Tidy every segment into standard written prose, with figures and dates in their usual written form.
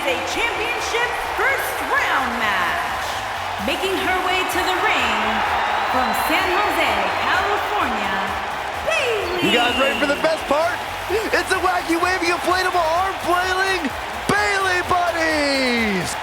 a championship first round match. Making her way to the ring from San Jose, California, Bailey. You guys ready for the best part? It's a wacky waving inflatable arm flailing Bailey buddies!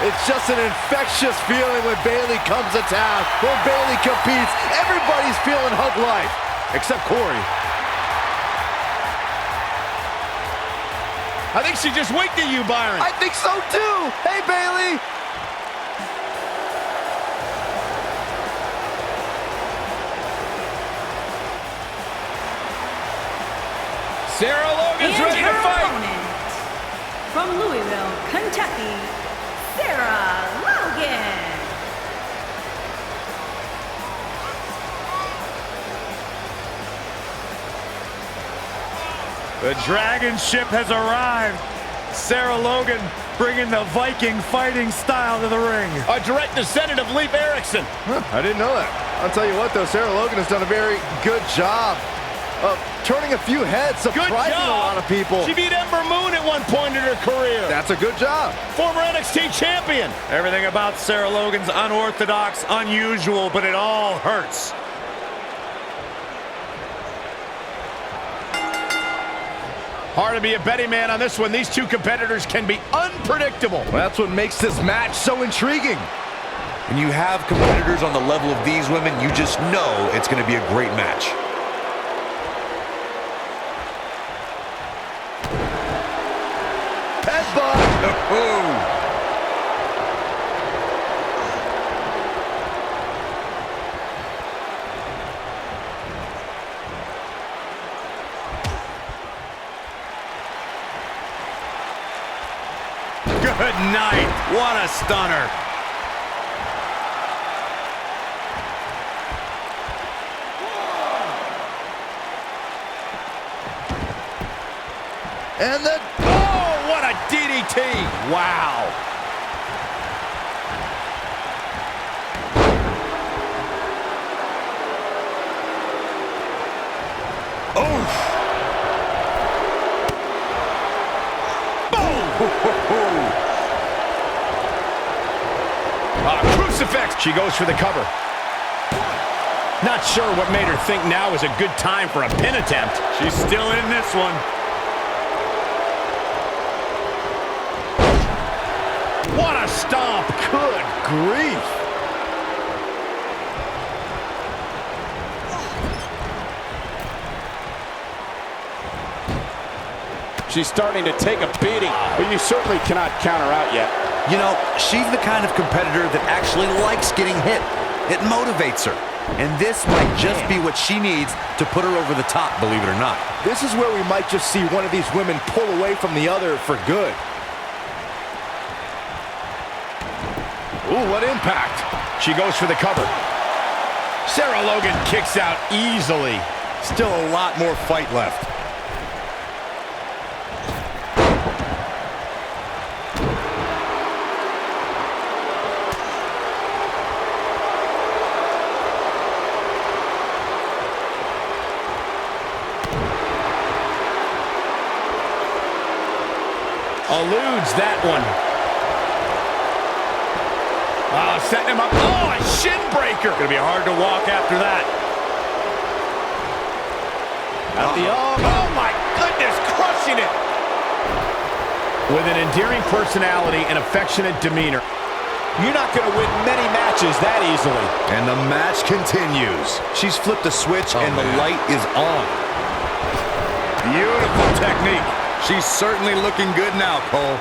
It's just an infectious feeling when Bailey comes to town. When Bailey competes, everybody's feeling hug life, except Corey. I think she just winked at you, Byron. I think so too. Hey, Bailey. Sarah Logan's ready to fight. Opponent, from Louisville, Kentucky, Sarah Logan. The Dragon ship has arrived. Sarah Logan bringing the Viking fighting style to the ring. A direct descendant of Leif Erikson. I didn't know that. I'll tell you what, though, Sarah Logan has done a very good job of turning a few heads, surprising a lot of people. She beat Ember Moon at one point in her career. That's a good job. Former NXT champion. Everything about Sarah Logan's unorthodox, unusual, but it all hurts. Hard to be a betting man on this one. These two competitors can be unpredictable. Well, that's what makes this match so intriguing. When you have competitors on the level of these women, you just know it's going to be a great match. Headbutt. Good night. What a stunner. And the... Oh, what a DDT. Wow. Crucifix. She goes for the cover. Not sure what made her think now is a good time for a pin attempt. She's still in this one. What a stomp. Good grief. She's starting to take a beating, but you certainly cannot count her out yet. You know, she's the kind of competitor that actually likes getting hit. It motivates her. And this might just be what she needs to put her over the top, believe it or not. This is where we might just see one of these women pull away from the other for good. Ooh, what impact. She goes for the cover. Sarah Logan kicks out easily. Still a lot more fight left. Eludes that one. Oh, setting him up. Oh, a shin breaker. Gonna be hard to walk after that. At the arm. Oh my goodness, crushing it. With an endearing personality and affectionate demeanor, you're not gonna win many matches that easily. And the match continues. She's flipped a switch and the light is on. Beautiful technique. She's certainly looking good now, Cole.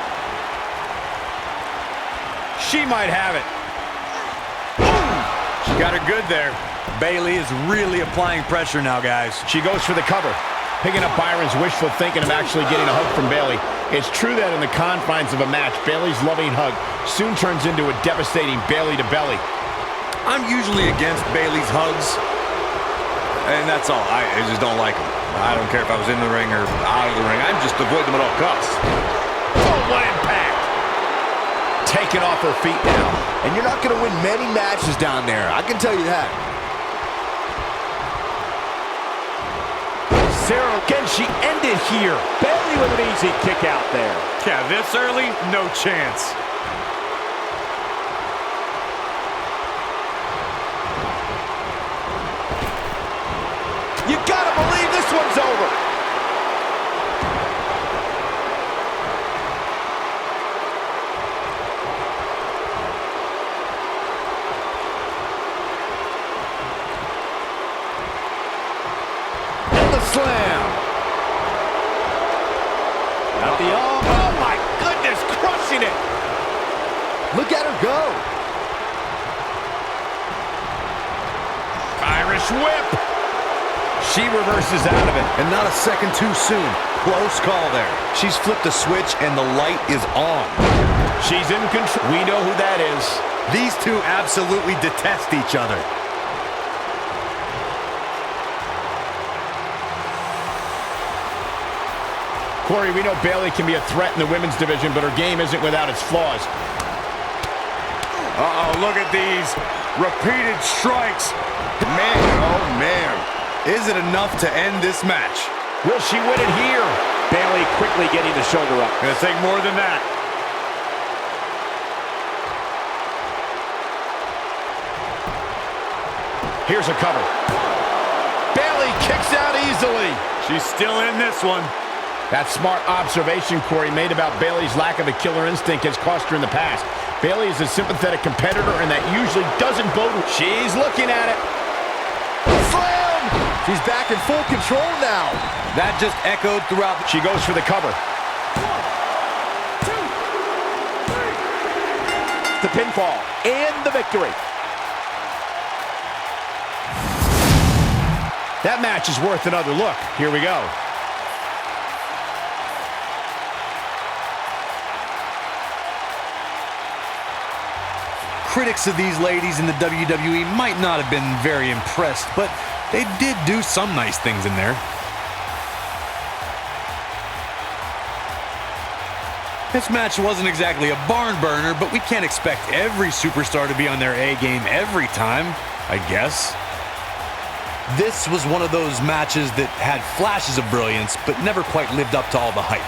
She might have it. She got her good there. Bailey is really applying pressure now, guys. She goes for the cover. Picking up Byron's wishful thinking of actually getting a hug from Bailey. It's true that in the confines of a match, Bailey's loving hug soon turns into a devastating belly to belly. I'm usually against Bailey's hugs. And that's all. I just don't like them. I don't care if I was in the ring or out of the ring. I'd just avoid them at all costs. Oh, what impact! Taken off her feet now. And you're not going to win many matches down there, I can tell you that. Sarah, can she end it here? Bayley with an easy kick out there. Yeah, this early, no chance. You gotta believe this one's over. And the slam. Out the arm. Oh my goodness, crushing it. Look at her go. Irish whip. She reverses out of it. And not a second too soon. Close call there. She's flipped the switch and the light is on. She's in control. We know who that is. These two absolutely detest each other. Corey, we know Bayley can be a threat in the women's division, but her game isn't without its flaws. Uh-oh, look at these repeated strikes. Man, oh man. Is it enough to end this match? Will she win it here? Bayley quickly getting the shoulder up. Gonna take more than that. Here's a cover. Bayley kicks out easily. She's still in this one. That smart observation Corey made about Bayley's lack of a killer instinct has cost her in the past. Bayley is a sympathetic competitor, and that usually doesn't bode. She's looking at it. Slam! She's back in full control now. That just echoed throughout. She goes for the cover. The pinfall and the victory. That match is worth another look. Here we go. Critics of these ladies in the WWE might not have been very impressed, but they did do some nice things in there. This match wasn't exactly a barn burner, but we can't expect every superstar to be on their A game every time, I guess. This was one of those matches that had flashes of brilliance, but never quite lived up to all the hype.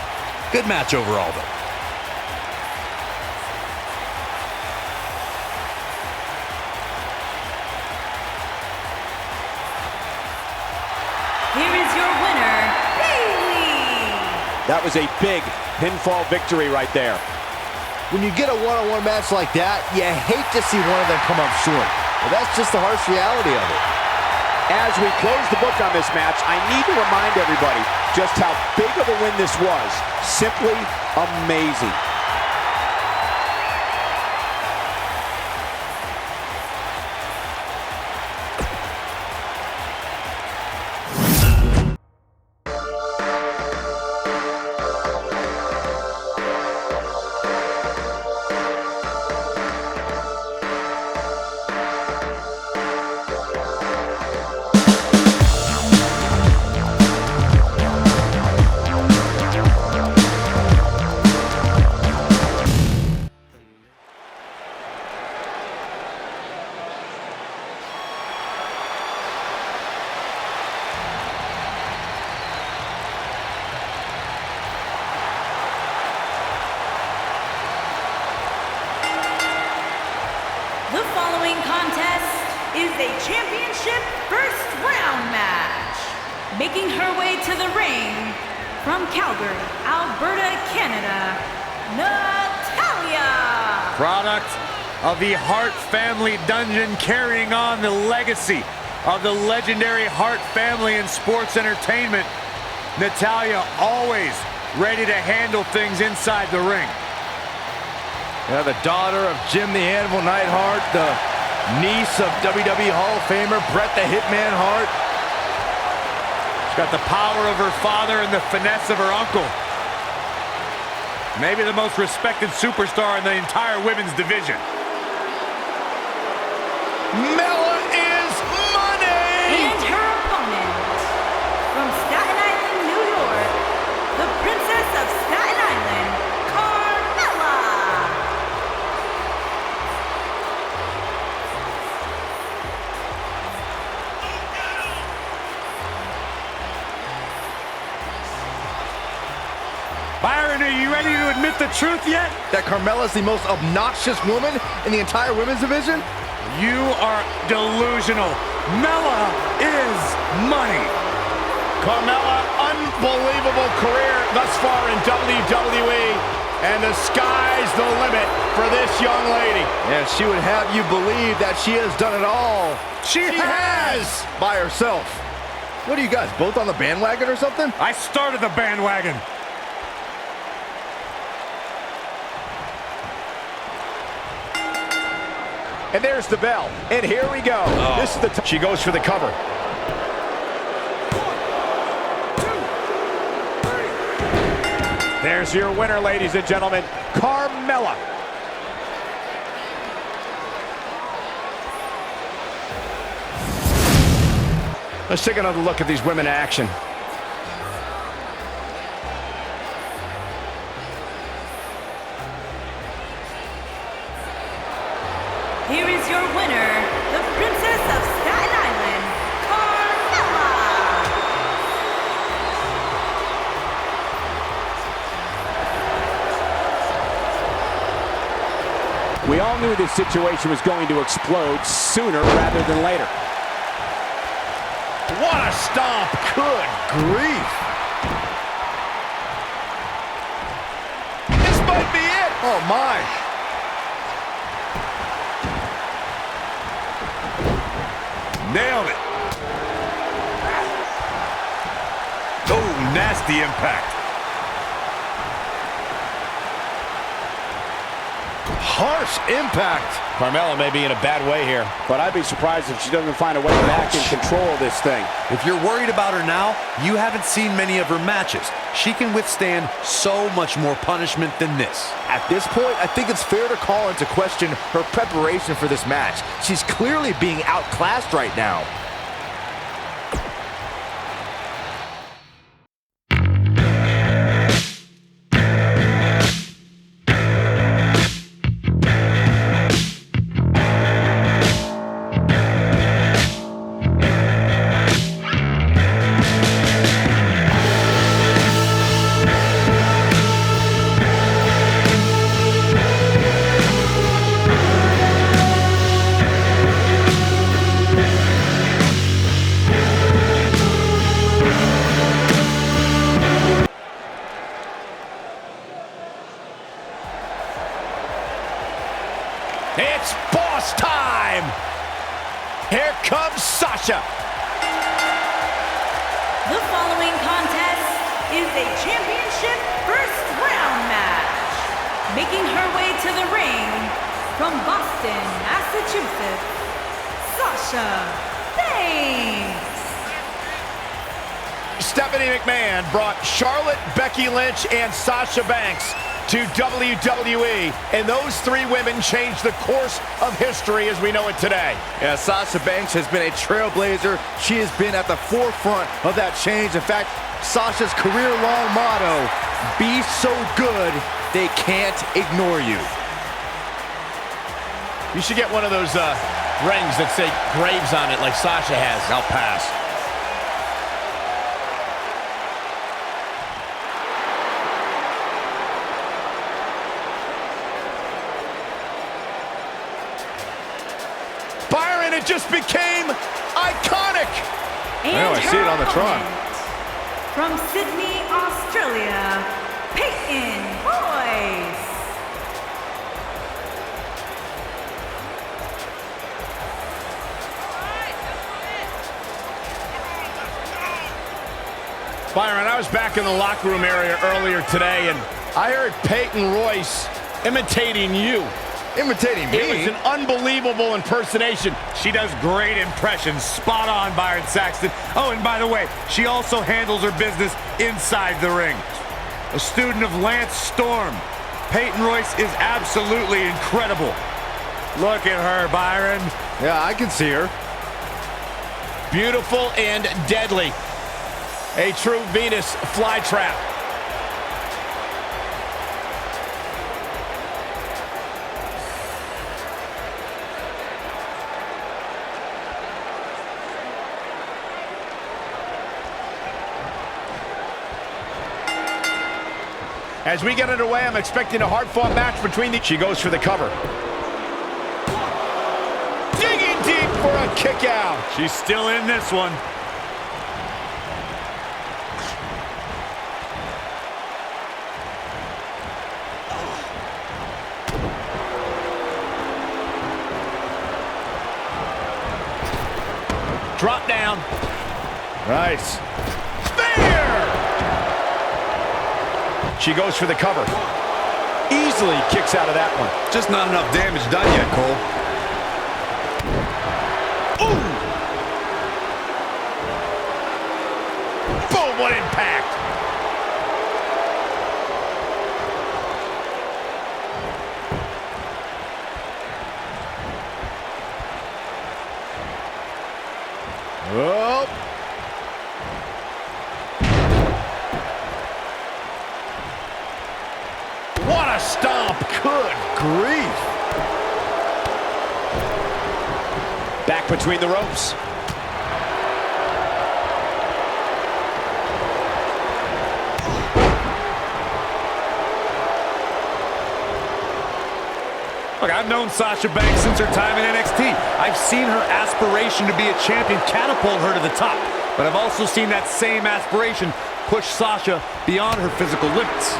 Good match overall, though. Here is your winner, Bayley. That was a big pinfall victory right there. When you get a one-on-one match like that, you hate to see one of them come up short. But that's just the harsh reality of it. As we close the book on this match, I need to remind everybody just how big of a win this was. Simply amazing. The following contest is a championship first round match. Making her way to the ring from Calgary, Alberta, Canada, Natalya. Product of the Hart family dungeon, carrying on the legacy of the legendary Hart family in sports entertainment. Natalya always ready to handle things inside the ring. Yeah, the daughter of Jim the Animal Neidhart, the niece of WWE Hall of Famer Bret the Hitman Hart. She's got the power of her father and the finesse of her uncle. Maybe the most respected superstar in the entire women's division. Mella is money! And her opponent from Staten Byron, are you ready to admit the truth yet? That Carmella's the most obnoxious woman in the entire women's division? You are delusional. Mella is money. Carmella, unbelievable career thus far in WWE, and the sky's the limit for this young lady. And she would have you believe that she has done it all. She has! By herself. What are you guys, both on the bandwagon or something? I started the bandwagon. And there's the bell. And here we go. This is the she goes for the cover. 1, 2, 3. There's your winner, ladies and gentlemen, Carmella. Let's take another look at these women in action. Here is your winner, the Princess of Staten Island, Carmella. We all knew this situation was going to explode sooner rather than later. What a stomp! Good grief. This might be it! Oh, my. Nailed it. Oh, nasty impact. Harsh impact. Carmella may be in a bad way here, but I'd be surprised if she doesn't find a way back in control of this thing. If you're worried about her now, you haven't seen many of her matches. She can withstand so much more punishment than this. At this point, I think it's fair to call into question her preparation for this match. She's clearly being outclassed right now. It's boss time! Here comes Sasha! The following contest is a championship first round match. Making her way to the ring from Boston, Massachusetts, Sasha Banks. Stephanie McMahon brought Charlotte, Becky Lynch, and Sasha Banks to WWE, and those three women changed the course of history as we know it today. Yeah, Sasha Banks has been a trailblazer. She has been at the forefront of that change. In fact, Sasha's career-long motto, be so good, they can't ignore you. You should get one of those rings that say Graves on it like Sasha has. I'll pass. Byron, it just became iconic. And I see it on the Tron. From Sydney, Australia, Peyton Royce. Byron, I was back in the locker room area earlier today, and I heard Peyton Royce imitating you. Imitating me? It was an unbelievable impersonation. She does great impressions. Spot on, Byron Saxton. Oh, and by the way, she also handles her business inside the ring. A student of Lance Storm, Peyton Royce is absolutely incredible. Look at her, Byron. Yeah, I can see her. Beautiful and deadly. A true Venus flytrap. As we get underway, I'm expecting a hard-fought match between the... She goes for the cover. Digging deep for a kick out. She's still in this one. Drop down. Nice. Spear! She goes for the cover. Easily kicks out of that one. Just not enough damage done yet, Cole. Ooh! Boom, what impact! Oh. What a stomp! Good grief. Back between the ropes. Look, I've known Sasha Banks since her time in NXT. I've seen her aspiration to be a champion catapult her to the top. But I've also seen that same aspiration push Sasha beyond her physical limits.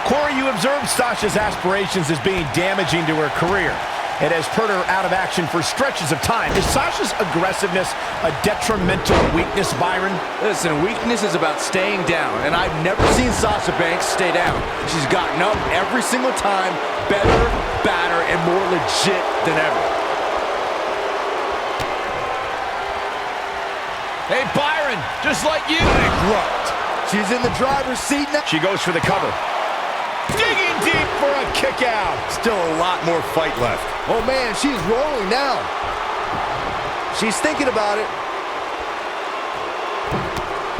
Corey, you observed Sasha's aspirations as being damaging to her career. It has put her out of action for stretches of time. Is Sasha's aggressiveness a detrimental weakness, Byron? Listen, weakness is about staying down, and I've never seen Sasha Banks stay down. She's gotten up every single time, better, badder, and more legit than ever. Hey, Byron, just like you. Bankrupt. She's in the driver's seat now. She goes for the cover. Digging deep for a kick out. Still a lot more fight left. Oh, man, she's rolling now. She's thinking about it.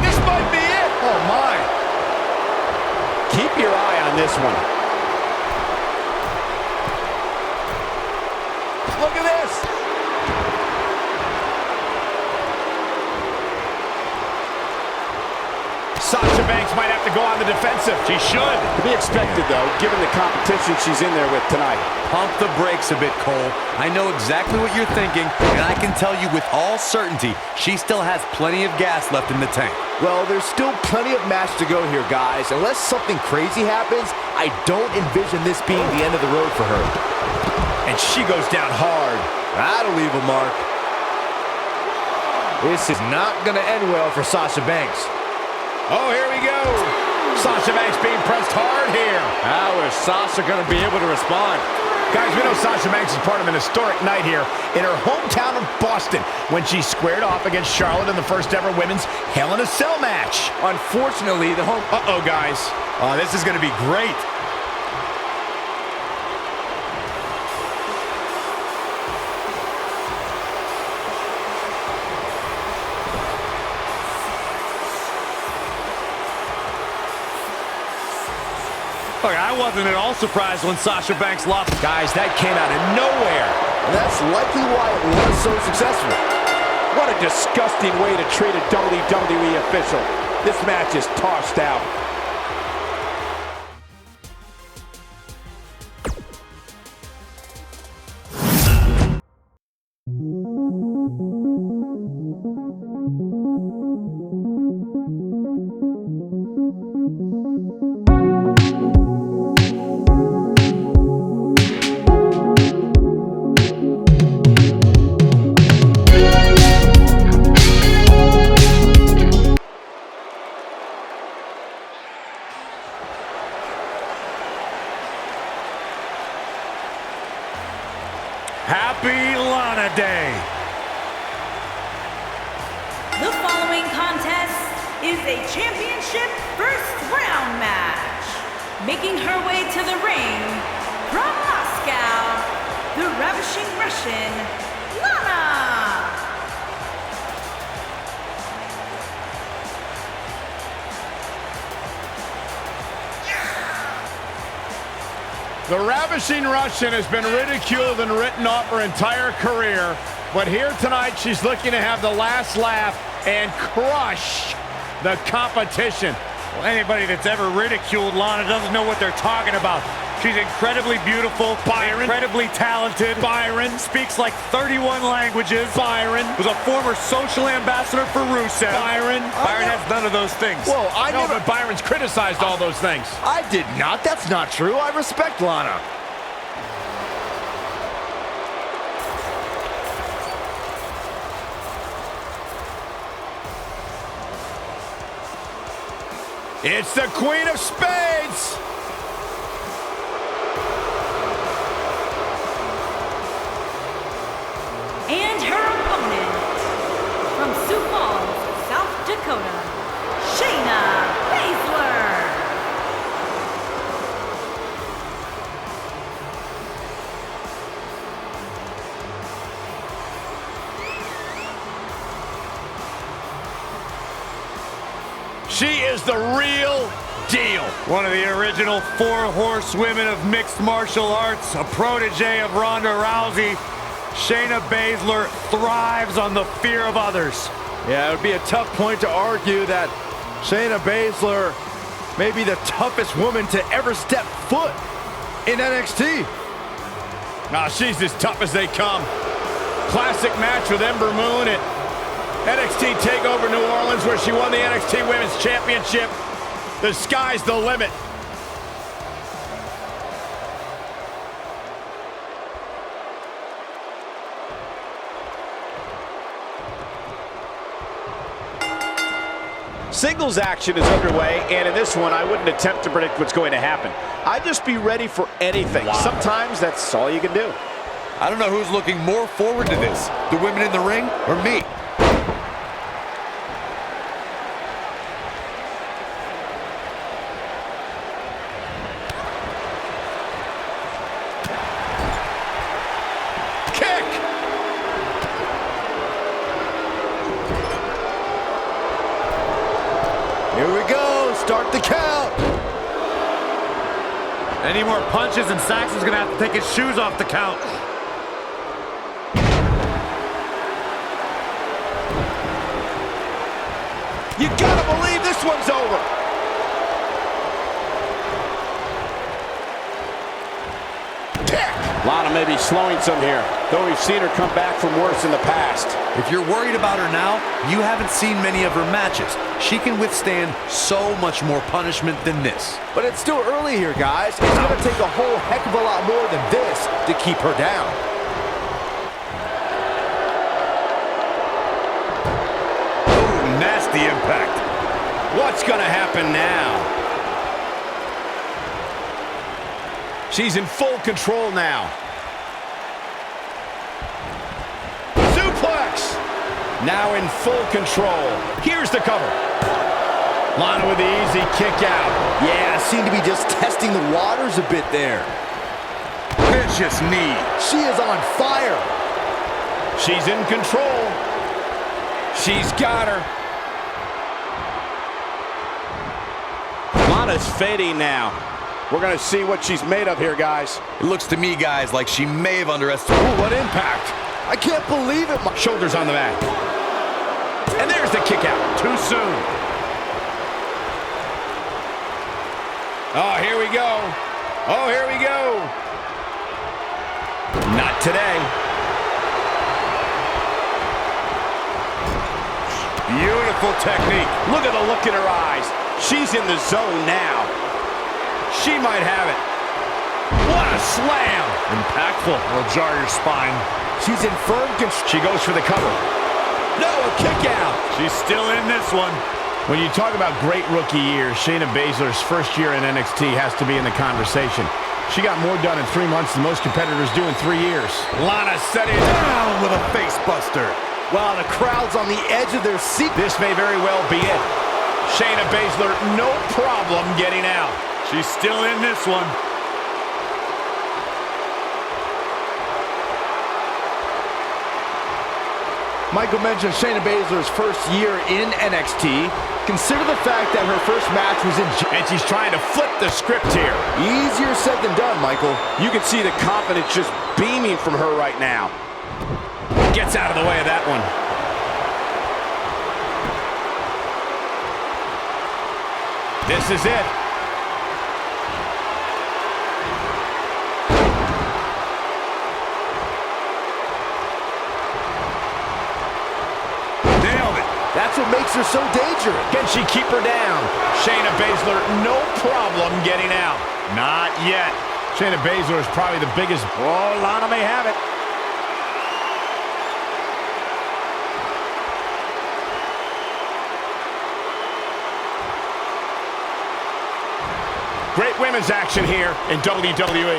This might be it. Oh, my. Keep your eye on this one. Look at this. Sasha Banks might have to go on the defensive. She should. To be expected, though, given the competition she's in there with tonight. Pump the brakes a bit, Cole. I know exactly what you're thinking, and I can tell you with all certainty, she still has plenty of gas left in the tank. Well, there's still plenty of match to go here, guys. Unless something crazy happens, I don't envision this being the end of the road for her. And she goes down hard. That'll leave a mark. This is not going to end well for Sasha Banks. Oh, here we go. Sasha Banks being pressed hard here. How is Sasha going to be able to respond? Guys, we know Sasha Banks is part of an historic night here in her hometown of Boston when she squared off against Charlotte in the first ever women's Hell in a Cell match. Unfortunately, the home... Uh-oh, guys. This is going to be great. Look, I wasn't at all surprised when Sasha Banks lost. Guys, that came out of nowhere. And that's likely why it was so successful. What a disgusting way to treat a WWE official. This match is tossed out. Happy Lana Day. The following contest is a championship first round match. Making her way to the ring from Moscow, the ravishing Russian, Lana. The Ravishing Russian has been ridiculed and written off her entire career, but here tonight she's looking to have the last laugh and crush the competition. Well, anybody that's ever ridiculed Lana doesn't know what they're talking about. She's incredibly beautiful, incredibly talented. Byron speaks like 31 languages. Byron was a former social ambassador for Rusev. Byron has none of those things. Whoa, I know, but Byron's criticized all those things. I did not. That's not true. I respect Lana. It's the Queen of Spades. And her opponent, from Sioux Falls, South Dakota, Shayna Baszler. She is the real deal. One of the original 4 horsewomen of mixed martial arts, a protege of Ronda Rousey. Shayna Baszler thrives on the fear of others. Yeah, it would be a tough point to argue that Shayna Baszler may be the toughest woman to ever step foot in NXT. She's as tough as they come. Classic match with Ember Moon at NXT TakeOver New Orleans, where she won the NXT Women's Championship. The sky's the limit. Singles action is underway, and in this one, I wouldn't attempt to predict what's going to happen. I'd just be ready for anything. Wow. Sometimes that's all you can do. I don't know who's looking more forward to this, the women in the ring or me. Here we go. Start the count. Any more punches and Saxon's gonna have to take his shoes off the count. You gotta believe this one's over. Lana may be slowing some here, though we've seen her come back from worse in the past. If you're worried about her now, you haven't seen many of her matches. She can withstand so much more punishment than this. But it's still early here, guys. It's going to take a whole heck of a lot more than this to keep her down. Ooh, nasty impact. What's gonna happen now? She's in full control now. Suplex! Now in full control. Here's the cover. Lana with the easy kick out. Yeah, seemed to be just testing the waters a bit there. Vicious knee. She is on fire. She's in control. She's got her. Lana's fading now. We're going to see what she's made of here, guys. It looks to me, guys, like she may have underestimated. Ooh, what impact. I can't believe it. Shoulders on the mat. And there's the kick out. Too soon. Oh, here we go. Oh, here we go. Not today. Beautiful technique. Look at the look in her eyes. She's in the zone now. She might have it. What a slam. Impactful. Will jar your spine. She's in firm control. She goes for the cover. No, a kick out. She's still in this one. When you talk about great rookie years, Shayna Baszler's first year in NXT has to be in the conversation. She got more done in 3 months than most competitors do in 3 years. Lana set it down with a face buster. Wow, the crowd's on the edge of their seat. This may very well be it. Shayna Baszler, no problem getting out. She's still in this one. Michael mentioned Shayna Baszler's first year in NXT. Consider the fact that her first match was in... And she's trying to flip the script here. Easier said than done, Michael. You can see the confidence just beaming from her right now. Gets out of the way of that one. This is it. That's what makes her so dangerous. Can she keep her down? Shayna Baszler, no problem getting out. Not yet. Shayna Baszler is probably the biggest... Oh, Lana may have it. Great women's action here in WWE.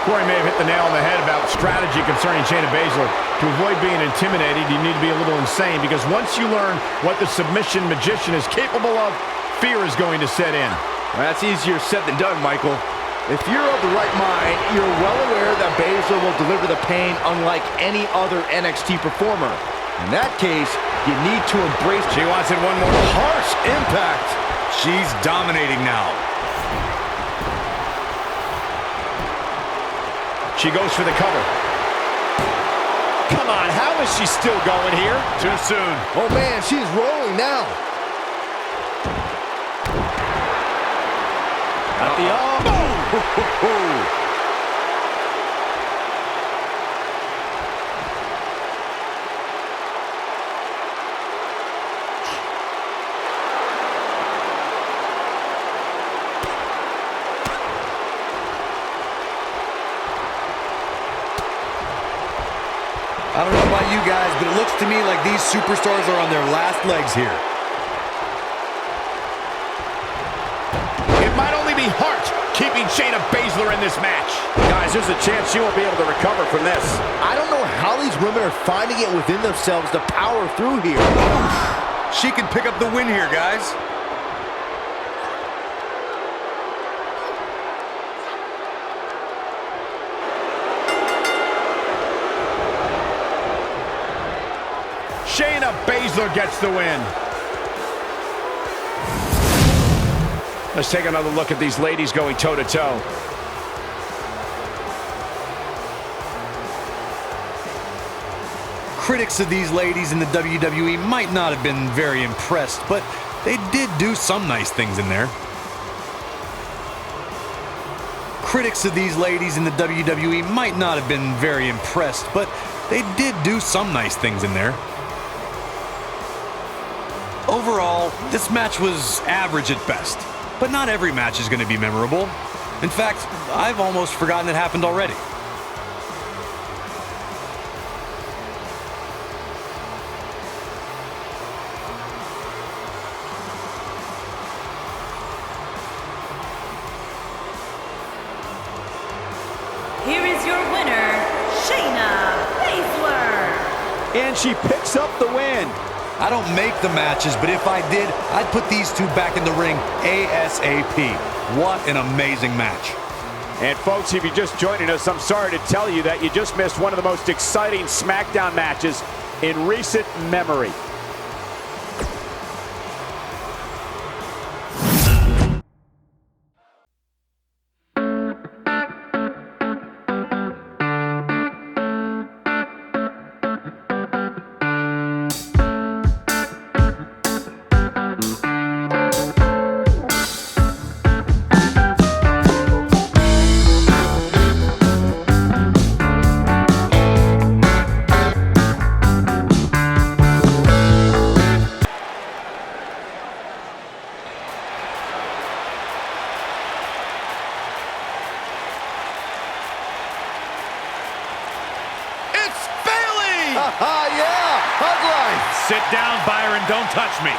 Corey may have hit the nail on the head about strategy concerning Shayna Baszler. To avoid being intimidated, you need to be a little insane, because once you learn what the submission magician is capable of, fear is going to set in. Well, that's easier said than done, Michael. If you're of the right mind, you're well aware that Baszler will deliver the pain unlike any other NXT performer. In that case, you need to embrace... She wants it one more. Harsh impact. She's dominating now. She goes for the cover. Come on, how is she still going here? Too soon. Oh, man, she's rolling now. At the elbow. I don't know about you guys, but it looks to me like these superstars are on their last legs here. It might only be heart keeping Shayna Baszler in this match. Guys, there's a chance she won't be able to recover from this. I don't know how these women are finding it within themselves to power through here. She can pick up the win here, guys. Shayna Baszler gets the win. Let's take another look at these ladies going toe-to-toe. Critics of these ladies in the WWE might not have been very impressed, but they did do some nice things in there. Critics of these ladies in the WWE might not have been very impressed, but they did do some nice things in there. Overall, this match was average at best, but not every match is going to be memorable. In fact, I've almost forgotten it happened already. Here is your winner, Shayna Baszler. And she picks up the win. I don't make the matches, but if I did, I'd put these two back in the ring ASAP. What an amazing match. And folks, if you're just joining us, I'm sorry to tell you that you just missed one of the most exciting SmackDown matches in recent memory. Yeah, hug life. Sit down, Byron. Don't touch me.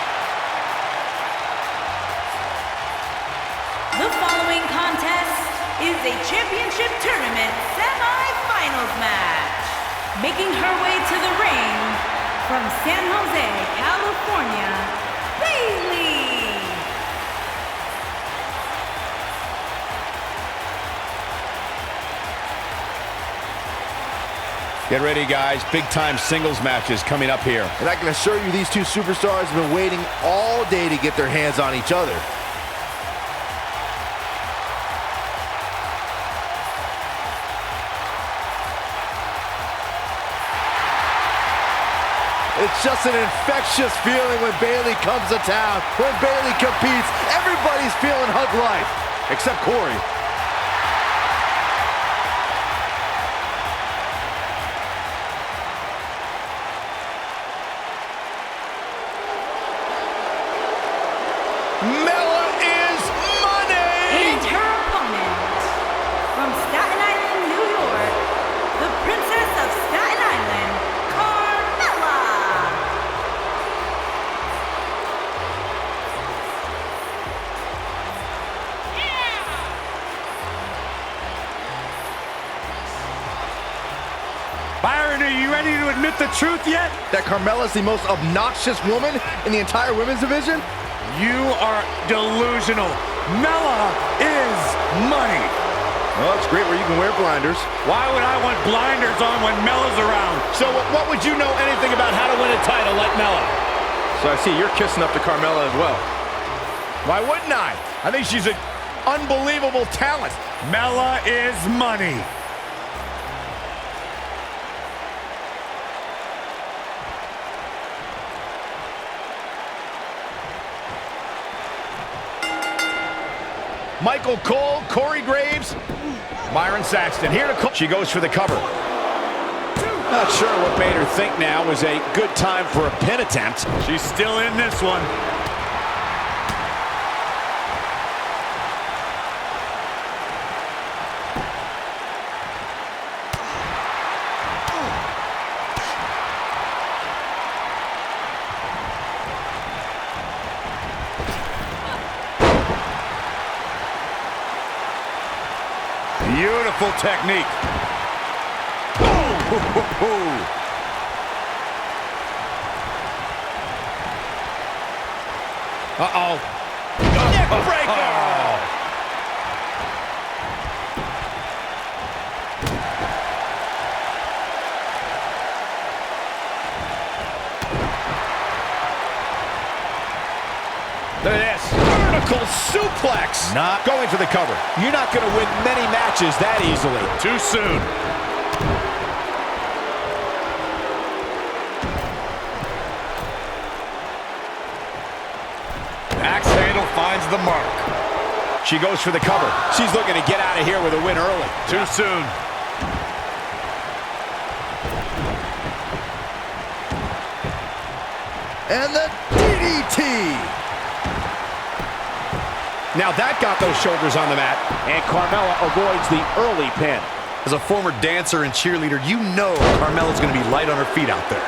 The following contest is a championship tournament semi-finals match. Making her way to the ring from San Jose, California, Bayley. Get ready, guys. Big-time singles matches coming up here. And I can assure you these two superstars have been waiting all day to get their hands on each other. It's just an infectious feeling when Bayley comes to town. When Bayley competes, everybody's feeling hug life, except Corey. Mella is money! And her opponent, from Staten Island, New York, the Princess of Staten Island, Carmella. Byron, are you ready to admit the truth yet? That Carmella's the most obnoxious woman in the entire women's division? You are delusional. Mella is money. Well, it's great where you can wear blinders. Why would I want blinders on when Mella's around? So what would you know anything about how to win a title like Mella? So I see you're kissing up to Carmella as well. Why wouldn't I? I think she's an unbelievable talent. Mella is money. Michael Cole, Corey Graves, Byron Saxton here to call. She goes for the cover. Not sure what made her think now was a good time for a pin attempt. She's still in this one. Beautiful technique. Uh-oh. Neck breaker! Look at this. Vertical suplex. Not going for the cover. You're not going to win many matches that easily. Too soon. Axe handle finds the mark. She goes for the cover. She's looking to get out of here with a win early. Too soon. And the DDT! Now that got those shoulders on the mat. And Carmella avoids the early pin. As a former dancer and cheerleader, you know Carmella's going to be light on her feet out there.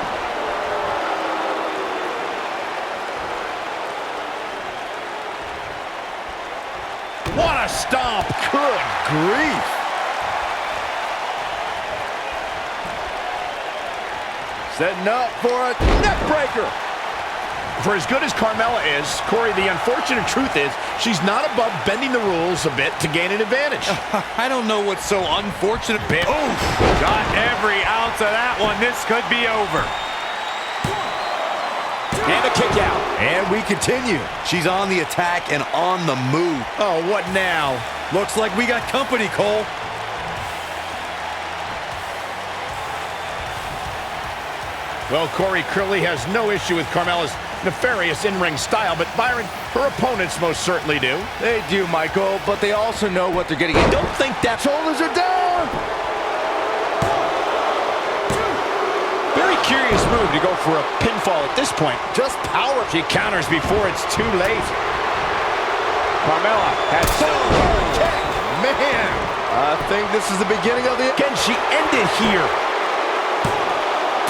What a stomp. Good grief! Setting up for a neck breaker. For as good as Carmella is, Corey, the unfortunate truth is she's not above bending the rules a bit to gain an advantage. I don't know what's so unfortunate. Oof. Got every ounce of that one. This could be over. And a kick out. And we continue. She's on the attack and on the move. Oh, what now? Looks like we got company, Cole. Well, Corey clearly has no issue with Carmella's nefarious in-ring style, but Byron, her opponents most certainly do. They do, Michael, but they also know what they're getting. Don't think that. Shoulders are down! Very curious move to go for a pinfall at this point. Just power. She counters before it's too late. Carmella has Man, I think this is the beginning of the... Can she end it here?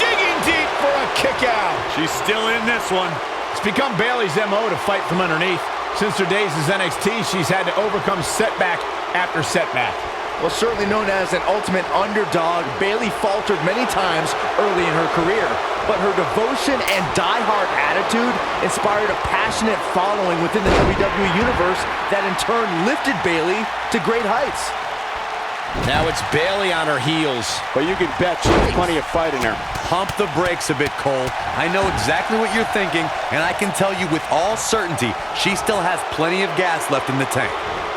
Digging deep for a kick out. She's still in this one. It's become Bayley's MO to fight from underneath. Since her days as NXT, she's had to overcome setback after setback. Well, certainly known as an ultimate underdog, Bayley faltered many times early in her career. But her devotion and die-hard attitude inspired a passionate following within the WWE Universe that in turn lifted Bayley to great heights. Now it's Bayley on her heels. But you can bet she has plenty of fight in her. Pump the brakes a bit, Cole. I know exactly what you're thinking, and I can tell you with all certainty, she still has plenty of gas left in the tank.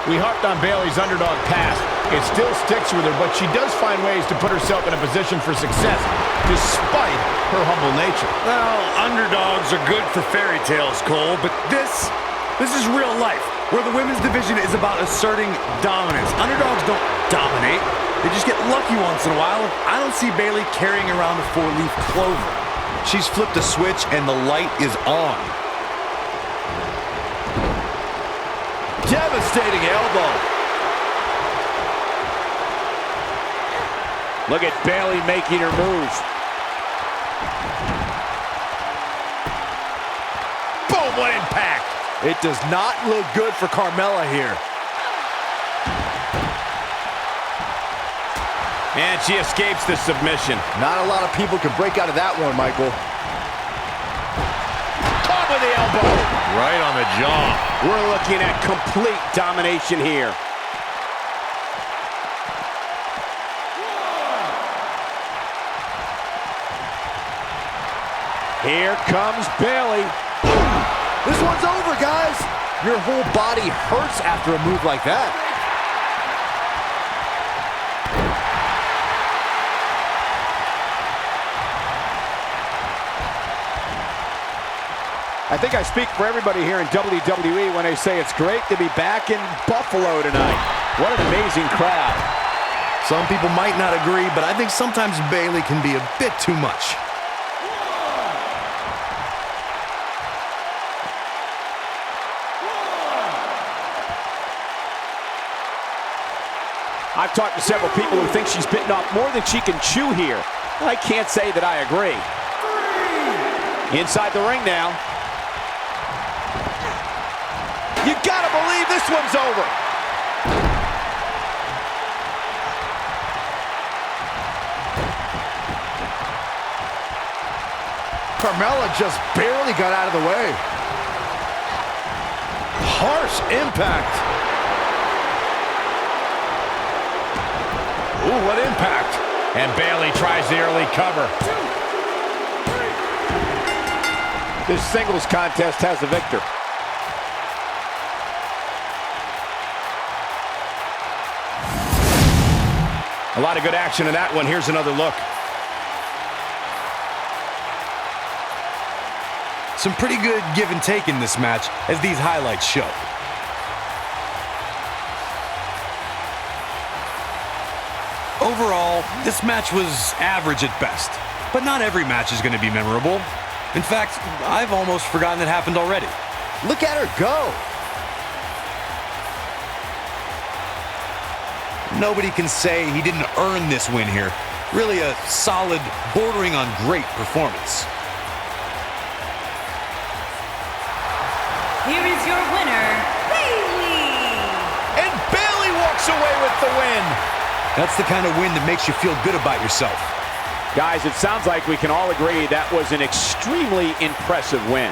We harped on Bayley's underdog past. It still sticks with her, but she does find ways to put herself in a position for success, despite her humble nature. Well, underdogs are good for fairy tales, Cole, but this is real life, where the women's division is about asserting dominance. Underdogs don't dominate. They just get lucky once in a while. I don't see Bayley carrying around a four-leaf clover. She's flipped a switch, and the light is on. Devastating elbow. Look at Bayley making her move. Boom, what impact! It does not look good for Carmella here. And she escapes the submission. Not a lot of people can break out of that one, Michael. Caught with the elbow. Right on the jaw. We're looking at complete domination here. Here comes Bayley. This one's over, guys. Your whole body hurts after a move like that. I think I speak for everybody here in WWE when I say it's great to be back in Buffalo tonight. What an amazing crowd. Some people might not agree, but I think sometimes Bayley can be a bit too much. I've talked to several people who think she's bitten off more than she can chew here. I can't say that I agree. Inside the ring now. You gotta believe this one's over. Carmella just barely got out of the way. Harsh impact. Ooh, what impact. And Bayley tries the early cover. This singles contest has a victor. A lot of good action in that one. Here's another look. Some pretty good give and take in this match, as these highlights show. Overall, this match was average at best, but not every match is going to be memorable. In fact, I've almost forgotten it happened already. Look at her go. Nobody can say he didn't earn this win here. Really a solid, bordering on great performance. Here is your winner, Bayley. And Bayley walks away with the win. That's the kind of win that makes you feel good about yourself. Guys, it sounds like we can all agree that was an extremely impressive win.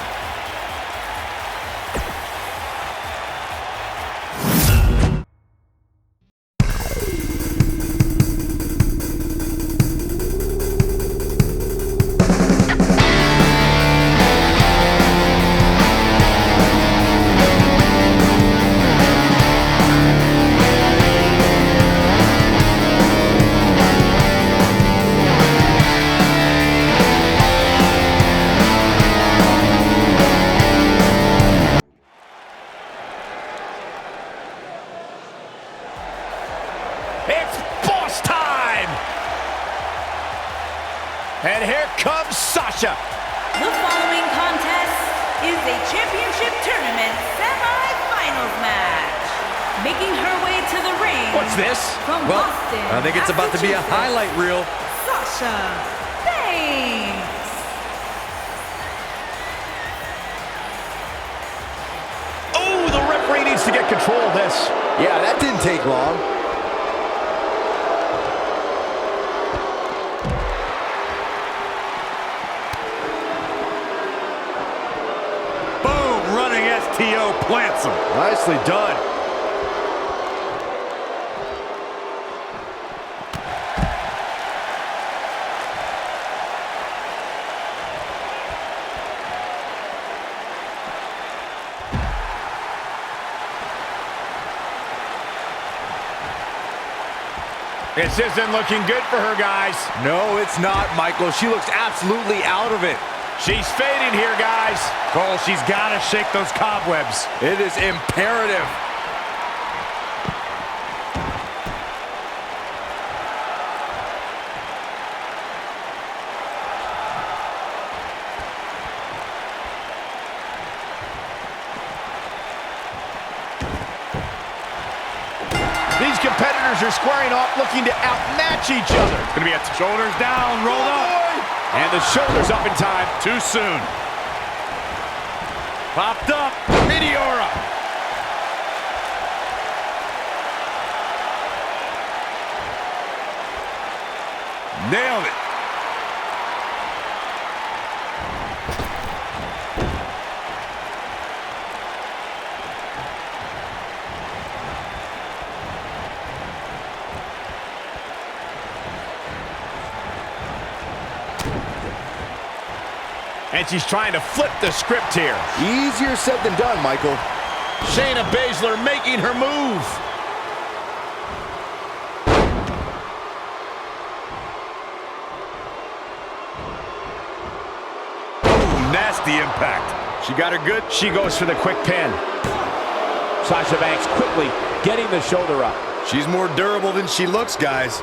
And here comes Sasha. The following contest is a championship tournament semi-finals match. Making her way to the ring. What's this? From Well, Boston, I think it's about to be a Massachusetts, highlight reel. Sasha Banks. Oh, the referee needs to get control of this. Yeah, that didn't take long. STO plants him. Nicely done. This isn't looking good for her, guys. No, it's not, Michael. She looks absolutely out of it. She's fading here, guys. Cole, she's got to shake those cobwebs. It is imperative. These competitors are squaring off, looking to outmatch each other. It's going to be a shoulders down, rolled up. And the shoulders up in time. Too soon. Popped up. Meteora. Nailed it. And she's trying to flip the script here. Easier said than done, Michael. Shayna Baszler making her move. Ooh, nasty impact. She got her good. She goes for the quick pin. Sasha Banks quickly getting the shoulder up. She's more durable than she looks, guys.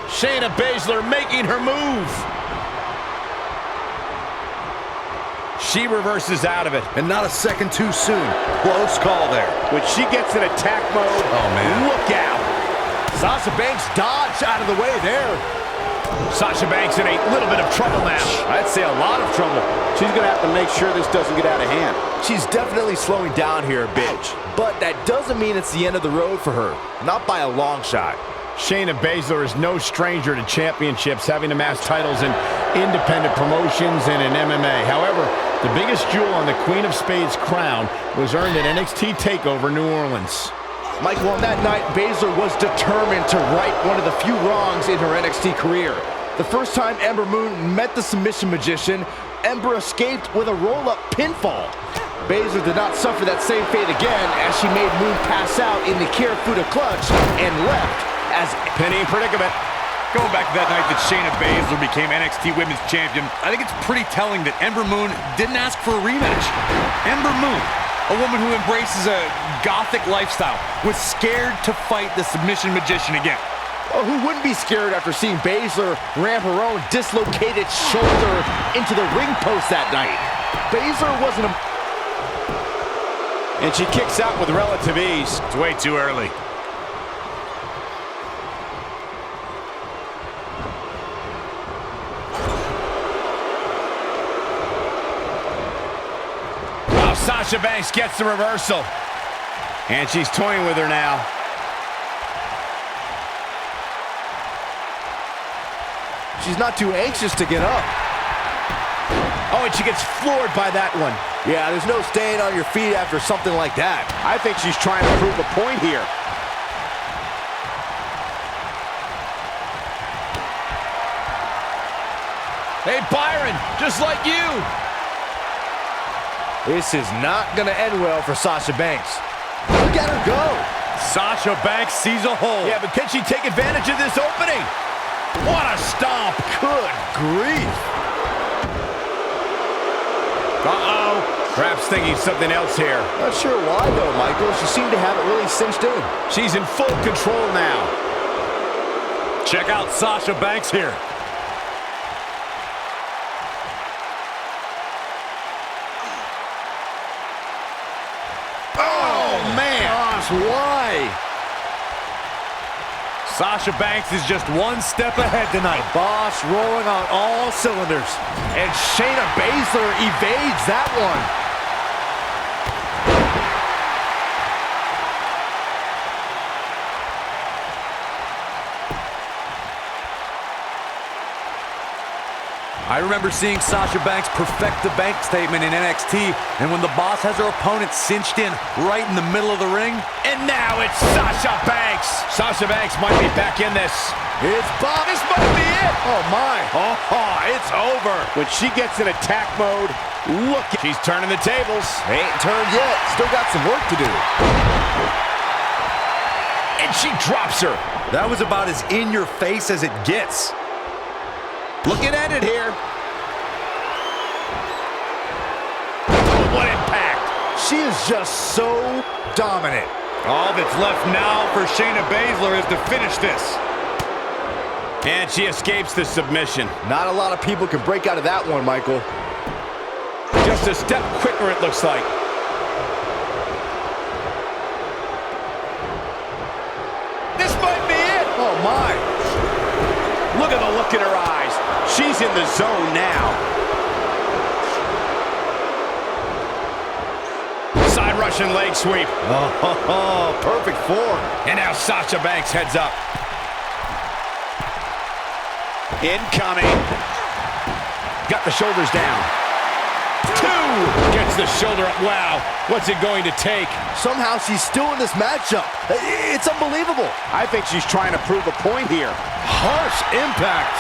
Shayna Baszler making her move. She reverses out of it. And not a second too soon. Close call there. When she gets in attack mode, oh man, look out. Sasha Banks dodged out of the way there. Sasha Banks in a little bit of trouble now. I'd say a lot of trouble. She's going to have to make sure this doesn't get out of hand. She's definitely slowing down here a bit. But that doesn't mean it's the end of the road for her. Not by a long shot. Shayna Baszler is no stranger to championships, having amassed titles in independent promotions and in MMA. However, the biggest jewel on the Queen of Spades crown was earned at NXT TakeOver New Orleans. Michael, on that night, Baszler was determined to right one of the few wrongs in her NXT career. The first time Ember Moon met the submission magician, Ember escaped with a roll-up pinfall. Baszler did not suffer that same fate again as she made Moon pass out in the Kirifuda clutch and left as penny predicament. Going back to that night that Shayna Baszler became NXT Women's Champion, I think it's pretty telling that Ember Moon didn't ask for a rematch. Ember Moon, a woman who embraces a gothic lifestyle, was scared to fight the submission magician again. Oh, who wouldn't be scared after seeing Baszler ram her own dislocated shoulder into the ring post that night? Baszler wasn't a... And she kicks out with relative ease. It's way too early. Sasha Banks gets the reversal. And she's toying with her now. She's not too anxious to get up. Oh, and she gets floored by that one. Yeah, there's no staying on your feet after something like that. I think she's trying to prove a point here. Hey, Byron, just like you. This is not going to end well for Sasha Banks. Look at her go. Sasha Banks sees a hole. Yeah, but can she take advantage of this opening? What a stomp. Good grief. Uh-oh. Perhaps thinking something else here. Not sure why, though, Michael. She seemed to have it really cinched in. She's in full control now. Check out Sasha Banks here. Why? Sasha Banks is just one step ahead tonight. Boss rolling on all cylinders. And Shayna Baszler evades that one. I remember seeing Sasha Banks perfect the bank statement in NXT, and when the boss has her opponent cinched in right in the middle of the ring. And now it's Sasha Banks. Sasha Banks might be back in this. It's Bob. This might be it. Oh, my. Oh, it's over. When she gets in attack mode, look. She's turning the tables. They ain't turned yet. Still got some work to do. And she drops her. That was about as in-your-face as it gets. Looking at it here. Oh, what impact. She is just so dominant. All that's left now for Shayna Baszler is to finish this. And she escapes the submission. Not a lot of people can break out of that one, Michael. Just a step quicker, it looks like. This might be it. Oh, my. Look at the look in her eyes. She's in the zone now. Side Russian leg sweep. Oh, perfect form. And now Sasha Banks heads up. Incoming. Got the shoulders down. 2. Gets the shoulder up. Wow. What's it going to take? Somehow she's still in this matchup. It's unbelievable. I think she's trying to prove a point here. Harsh impact.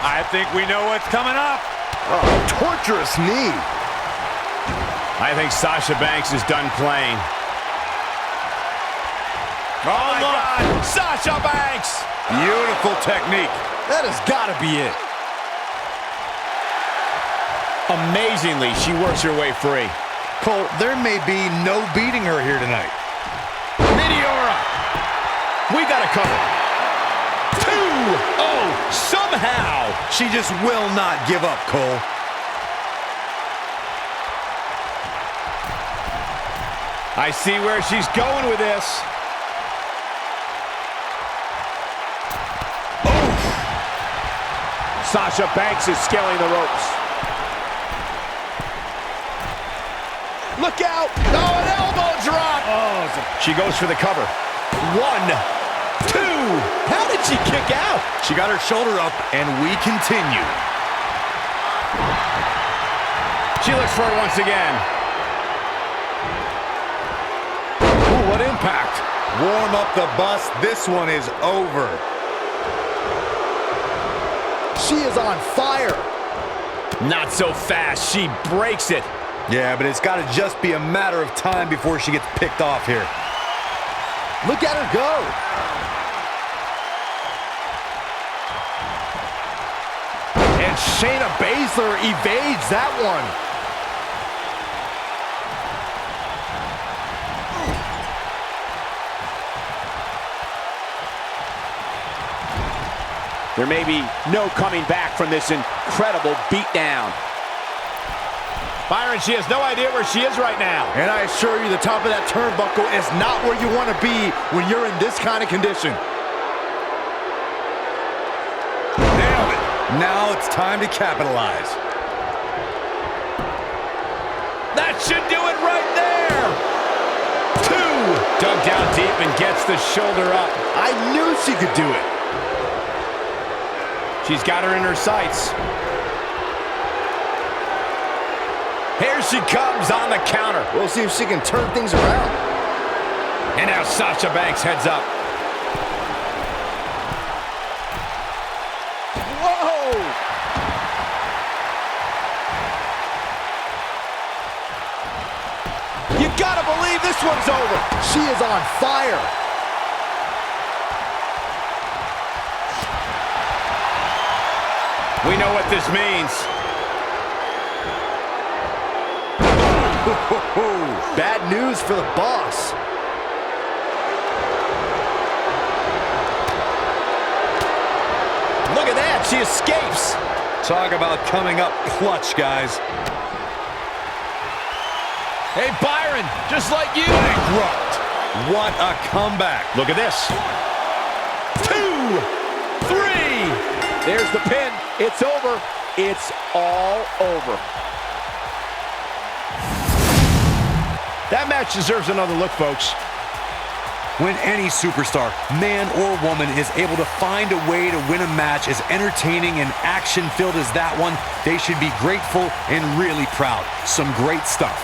I think we know what's coming up. Oh, torturous knee. I think Sasha Banks is done playing. Oh, my God. Sasha Banks! Beautiful technique. That has got to be it. Amazingly, she works her way free. Cole, there may be no beating her here tonight. Meteora! We got a cover. 2! Oh, somehow! She just will not give up, Cole. I see where she's going with this. Oof. Sasha Banks is scaling the ropes. Look out! Oh, an elbow drop! Oh, she goes for the cover. 1, 2. How did she kick out? She got her shoulder up, and we continue. She looks for it once again. Ooh, what impact. Warm up the bus. This one is over. She is on fire. Not so fast. She breaks it. Yeah, but it's got to just be a matter of time before she gets picked off here. Look at her go. And Shayna Baszler evades that one. There may be no coming back from this incredible beatdown. Byron, she has no idea where she is right now. And I assure you, the top of that turnbuckle is not where you want to be when you're in this kind of condition. Nailed it. Now it's time to capitalize. That should do it right there. 2. Dug down deep and gets the shoulder up. I knew she could do it. She's got her in her sights. Here she comes on the counter. We'll see if she can turn things around. And now Sasha Banks heads up. Whoa! You gotta believe this one's over. She is on fire. We know what this means. Bad news for the boss. Look at that, she escapes. Talk about coming up clutch, guys. Hey, Byron, just like you. Bankrupt. What a comeback. Look at this. 2, 3. There's the pin. It's over. It's all over. That match deserves another look, folks. When any superstar, man or woman, is able to find a way to win a match as entertaining and action-filled as that one, they should be grateful and really proud. Some great stuff.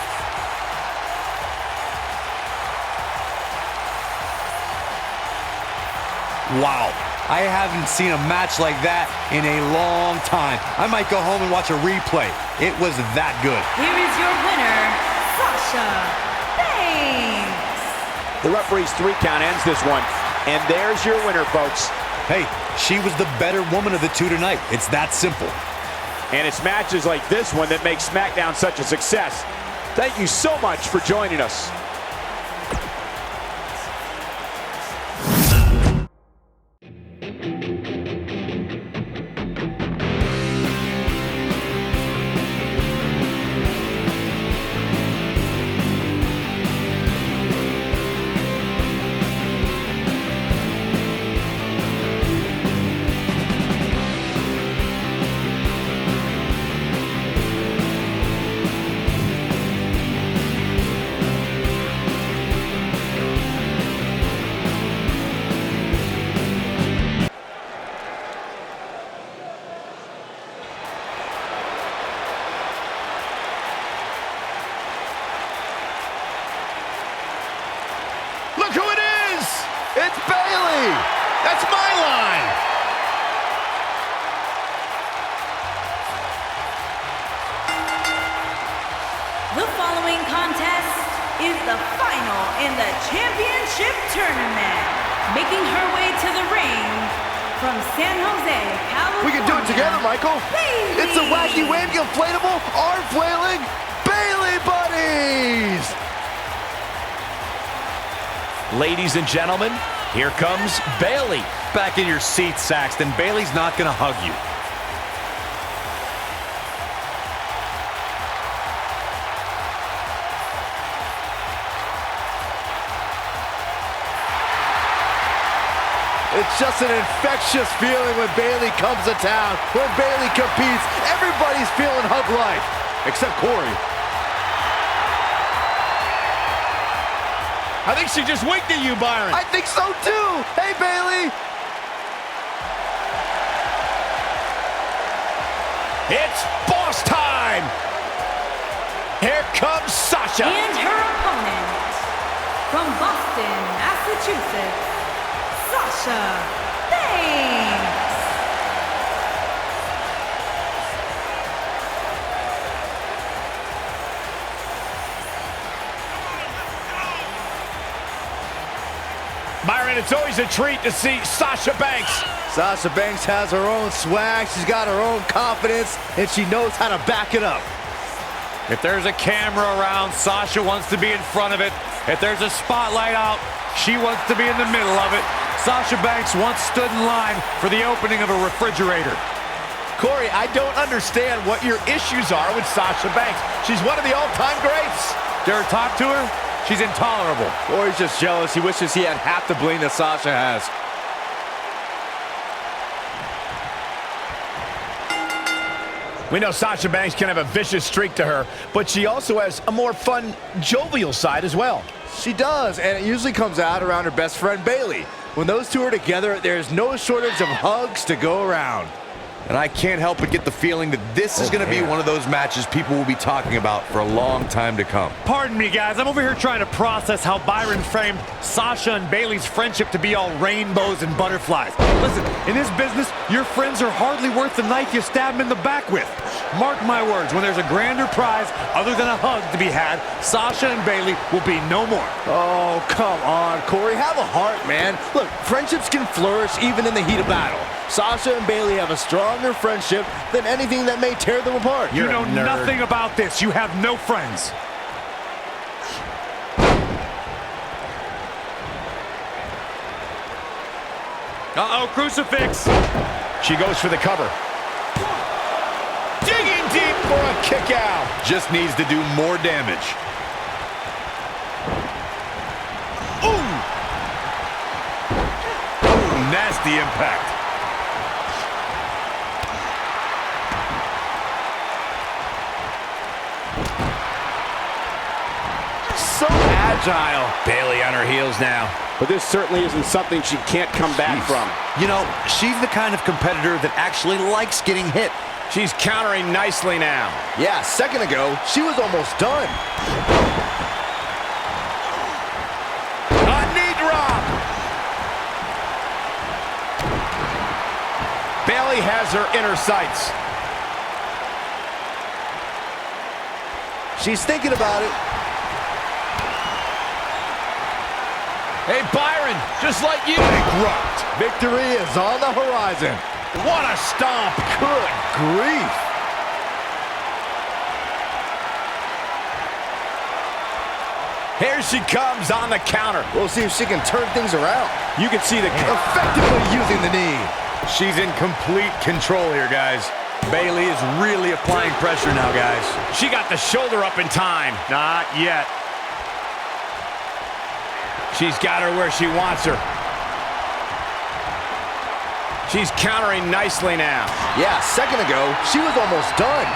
Wow, I haven't seen a match like that in a long time. I might go home and watch a replay. It was that good. Here is your winner, Sasha Banks. The referee's 3 count ends this one. And there's your winner, folks. Hey, she was the better woman of the two tonight. It's that simple. And it's matches like this one that make SmackDown such a success. Thank you so much for joining us. Look who it is! It's Bayley! That's my line! The following contest is the final in the championship tournament. Making her way to the ring from San Jose, California. We can do it together, Michael. Bayley. It's the wacky, wavy, inflatable, arm flailing Bayley Buddies! Ladies and gentlemen, here comes Bayley. Back in your seat, Saxton. Bayley's not going to hug you. It's just an infectious feeling when Bayley comes to town. When Bayley competes, everybody's feeling hug-like, except Corey. I think she just winked at you, Byron. I think so too. Hey, Bayley. It's boss time. Here comes Sasha. And her opponent from Boston, Massachusetts, Sasha Banks. Byron, it's always a treat to see Sasha Banks. Sasha Banks has her own swag, she's got her own confidence, and she knows how to back it up. If there's a camera around, Sasha wants to be in front of it. If there's a spotlight out, she wants to be in the middle of it. Sasha Banks once stood in line for the opening of a refrigerator. Corey, I don't understand what your issues are with Sasha Banks. She's one of the all-time greats. Dare talk to her? She's intolerable. Corey's just jealous. He wishes he had half the bling that Sasha has. We know Sasha Banks can have a vicious streak to her, but she also has a more fun, jovial side as well. She does, and it usually comes out around her best friend Bayley. When those two are together, there's no shortage of hugs to go around. And I can't help but get the feeling that this is going to be one of those matches people will be talking about for a long time to come. Pardon me, guys. I'm over here trying to process how Byron framed Sasha and Bayley's friendship to be all rainbows and butterflies. Listen, in this business, your friends are hardly worth the knife you stab them in the back with. Mark my words, when there's a grander prize other than a hug to be had, Sasha and Bayley will be no more. Oh, come on, Corey. Have a heart, man. Look, friendships can flourish even in the heat of battle. Sasha and Bayley have a stronger friendship than anything that may tear them apart. You know nothing about this. You have no friends. Uh-oh, crucifix. She goes for the cover. Digging deep for a kick out. Just needs to do more damage. Ooh! Ooh, nasty impact. So agile. Bayley on her heels now. But this certainly isn't something she can't come back from. You know, she's the kind of competitor that actually likes getting hit. She's countering nicely now. Yeah, a second ago, she was almost done. A knee drop. Bayley has her inner sights. She's thinking about it. Hey, Byron, just like you. Bankrupt. Victory is on the horizon. What a stomp. Good grief. Here she comes on the counter. We'll see if she can turn things around. You can see the Effectively using the knee. She's in complete control here, guys. Bayley is really applying pressure now, guys. She got the shoulder up in time. Not yet. She's got her where she wants her. She's countering nicely now. Yeah, a second ago, she was almost done.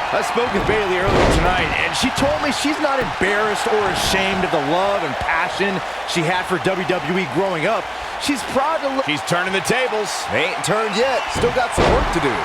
I spoke with Bayley earlier tonight, and she told me she's not embarrassed or ashamed of the love and passion she had for WWE growing up. She's proud to look. She's turning the tables. They ain't turned yet. Still got some work to do.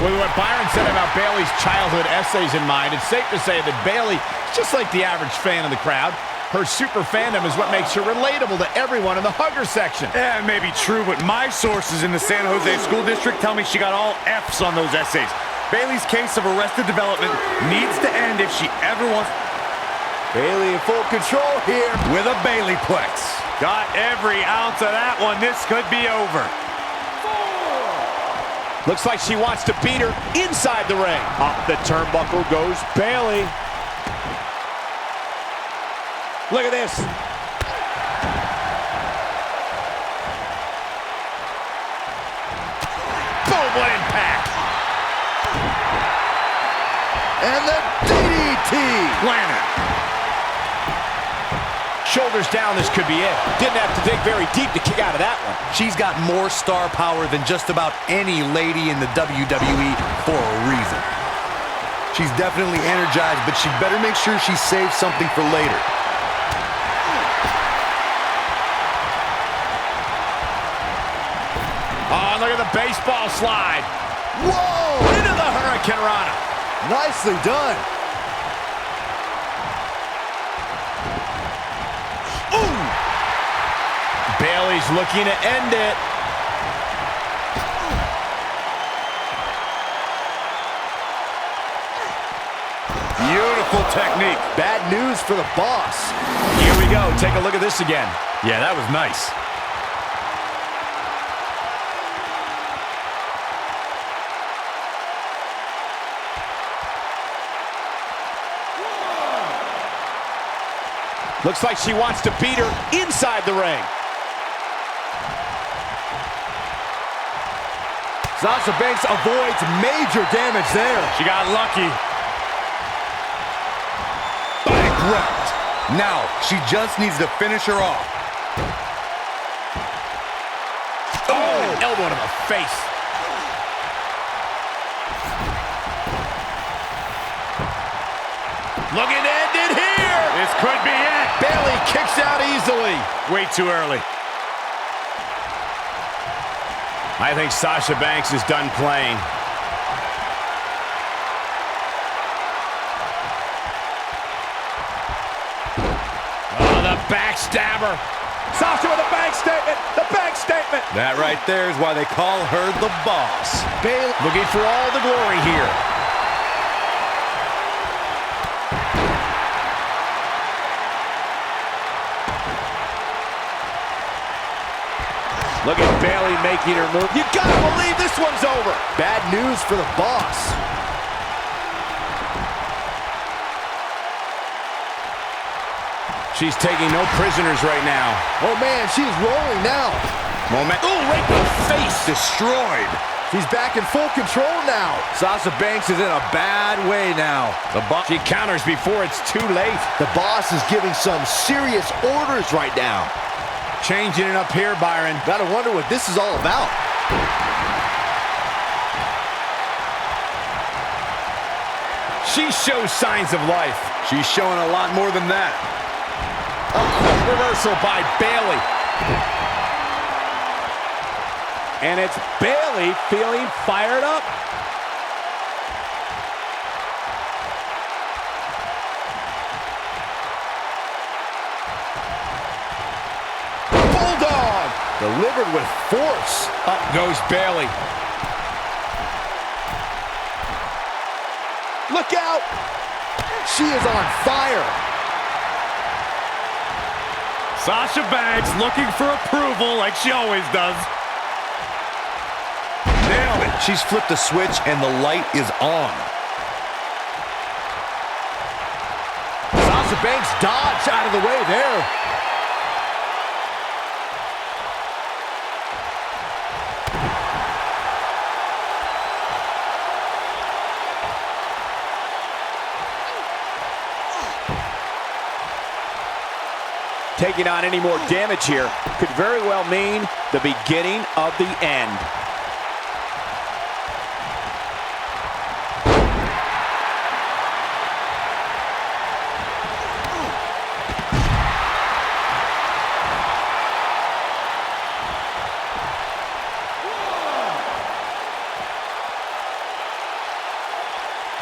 With what Byron said about Bayley's childhood essays in mind, it's safe to say that Bayley is just like the average fan of the crowd. Her super fandom is what makes her relatable to everyone in the hugger section. Yeah, it may be true, but my sources in the San Jose School District tell me she got all F's on those essays. Bayley's case of arrested development needs to end if she ever wants... Bayley in full control here. With a Bayleyplex. Got every ounce of that one. This could be over. Looks like she wants to beat her inside the ring. Up the turnbuckle goes Bayley. Look at this. Boom, what impact. And the DDT. Planner. Shoulders down, this could be it. Didn't have to dig very deep to kick out of that one. She's got more star power than just about any lady in the WWE for a reason. She's definitely energized, but she better make sure she saves something for later. Oh, look at the baseball slide. Whoa! Into the Hurricane Rana. Nicely done. Bayley's looking to end it. Beautiful technique. Bad news for the boss. Here we go. Take a look at this again. Yeah, that was nice. Looks like she wants to beat her inside the ring. Sasha Banks avoids major damage there. She got lucky. Bankrupt. Now, she just needs to finish her off. Oh, elbow to the face. Looking to end it here. This could be it. Bayley kicks out easily. Way too early. I think Sasha Banks is done playing. Oh, the backstabber. Sasha with a bank statement. The bank statement. That right there is why they call her the boss. Bayley looking for all the glory here. Look at Bayley making her move. You gotta believe this one's over. Bad news for the boss. She's taking no prisoners right now. Oh man, she's rolling now. Moment. Oh, right in the face. Destroyed. She's back in full control now. Sasha Banks is in a bad way now. She counters before it's too late. The boss is giving some serious orders right now. Changing it up here, Byron. Gotta wonder what this is all about. She shows signs of life. She's showing a lot more than that. A quick reversal by Bayley. And it's Bayley feeling fired up. Delivered with force. Up goes Bayley. Look out! She is on fire. Sasha Banks looking for approval like she always does. Nailed it. She's flipped the switch and the light is on. Sasha Banks dodged out of the way there. Taking on any more damage here could very well mean the beginning of the end.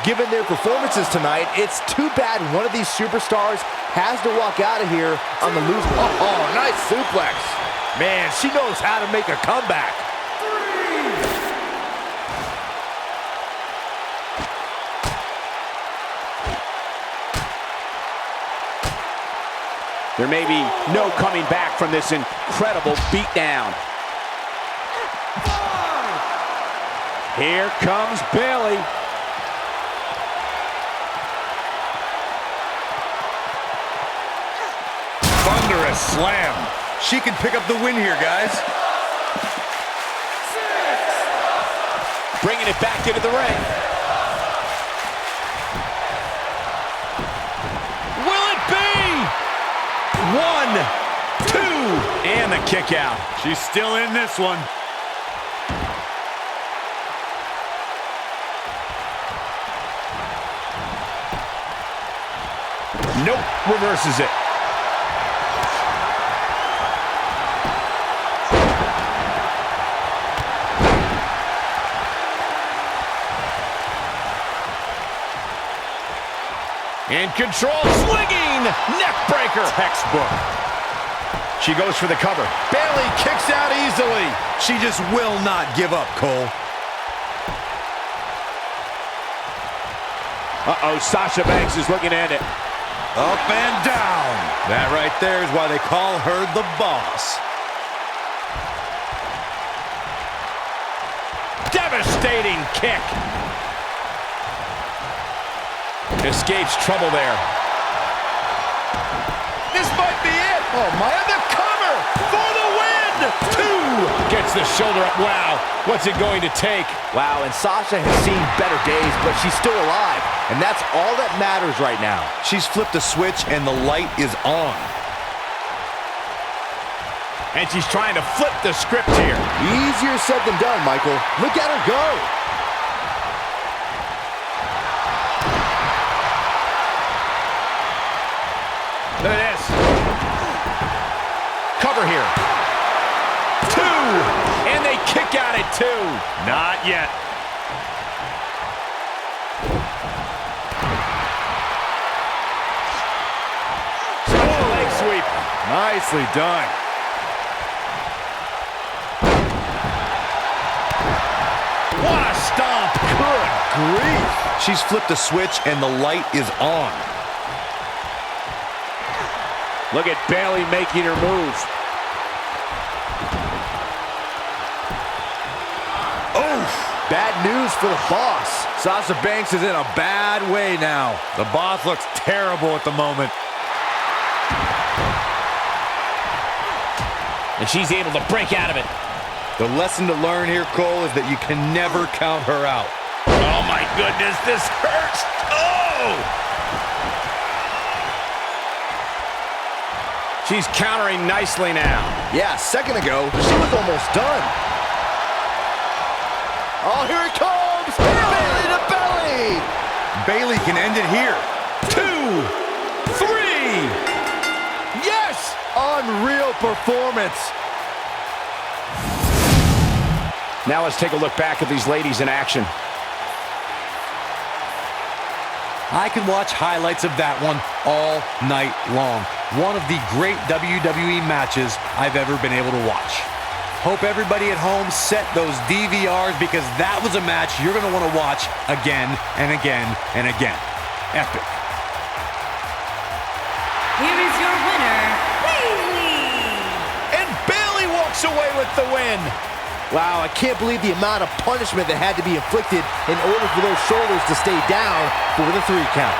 Given their performances tonight, it's too bad one of these superstars has to walk out of here on the losing end. Oh, nice suplex. Man, she knows how to make a comeback. There may be no coming back from this incredible beatdown. Here comes Bayley. Thunderous slam. She can pick up the win here, guys. Bringing it back into the ring. Will it be? 1, 2, and the kick out. She's still in this one. Nope, reverses it. In control, swinging, neck breaker. Textbook. She goes for the cover. Bayley kicks out easily. She just will not give up, Cole. Uh-oh, Sasha Banks is looking at it. Up and down. That right there is why they call her the boss. Devastating kick. Escapes trouble there. This might be it. Oh, my, the cover for the win. 2. Gets the shoulder up. Wow, what's it going to take? Wow, and Sasha has seen better days, but she's still alive. And that's all that matters right now. She's flipped the switch and the light is on. And she's trying to flip the script here. Easier said than done, Michael. Look at her go. Look at this. Cover here. 2. And they kick out at 2. Not yet. Leg sweep. Nicely done. What a stomp. Good grief. She's flipped the switch and the light is on. Look at Bayley making her move. Oh, bad news for the boss. Sasha Banks is in a bad way now. The boss looks terrible at the moment. And she's able to break out of it. The lesson to learn here, Cole, is that you can never count her out. Oh my goodness, this hurts. Oh! She's countering nicely now. Yeah, a second ago, she was almost done. Oh, here it comes! Belly to belly! Bayley can end it here. 2, 3. Yes! Unreal performance. Now let's take a look back at these ladies in action. I could watch highlights of that one all night long. One of the great WWE matches I've ever been able to watch. Hope everybody at home set those DVRs because that was a match you're going to want to watch again and again and again. Epic. Here is your winner, Bayley. And Bayley walks away with the win. Wow, I can't believe the amount of punishment that had to be inflicted in order for those shoulders to stay down for the 3 count.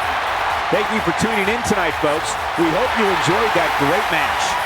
Thank you for tuning in tonight, folks. We hope you enjoyed that great match.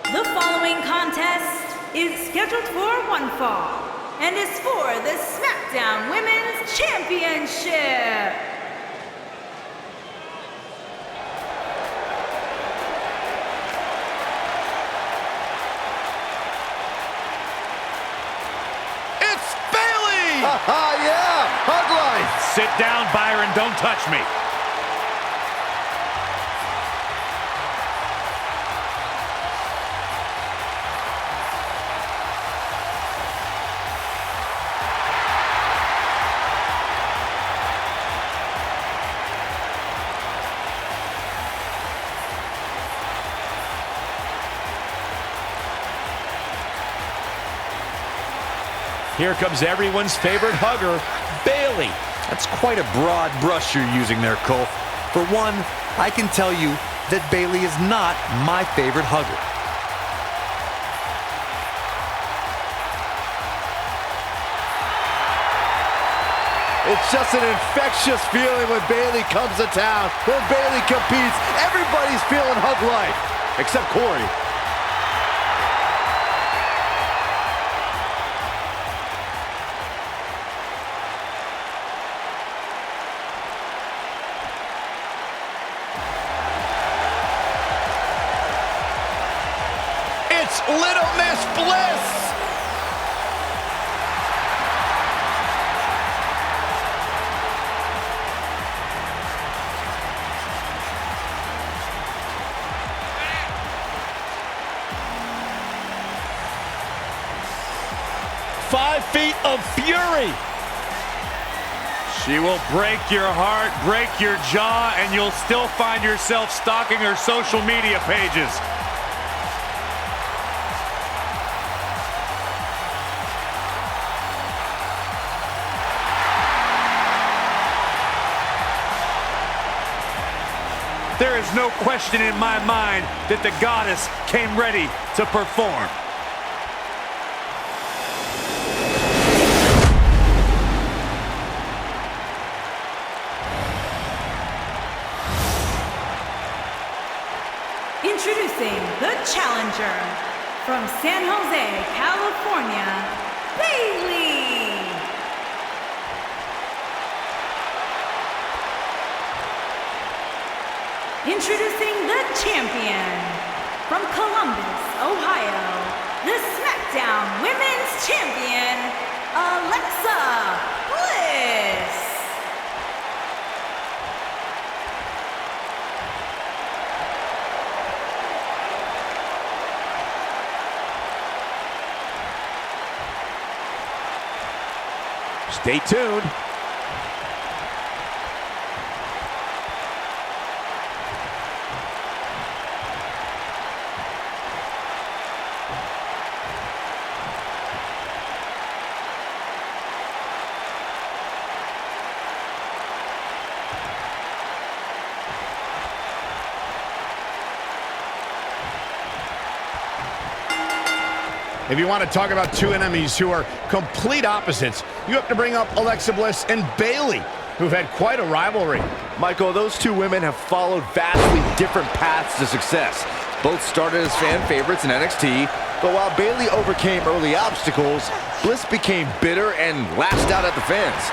The following contest is scheduled for one fall and is for the SmackDown Women's Championship. It's Bayley! Yeah, hug life. Sit down, Byron. Don't touch me. Here comes everyone's favorite hugger, Bayley. That's quite a broad brush you're using there, Cole. For one, I can tell you that Bayley is not my favorite hugger. It's just an infectious feeling when Bayley comes to town. When Bayley competes, everybody's feeling hug life, except Corey. It's Little Miss Bliss! Five feet of fury. She will break your heart, break your jaw, and you'll still find yourself stalking her social media pages. There is no question in my mind that the goddess came ready to perform. Introducing the challenger from San Jose, California, Bayley. Introducing the champion from Columbus, Ohio, the SmackDown Women's Champion, Alexa Bliss. Stay tuned. If you want to talk about two enemies who are complete opposites, you have to bring up Alexa Bliss and Bayley, who've had quite a rivalry. Michael, those two women have followed vastly different paths to success. Both started as fan favorites in NXT, But while Bayley overcame early obstacles, Bliss became bitter and lashed out at the fans.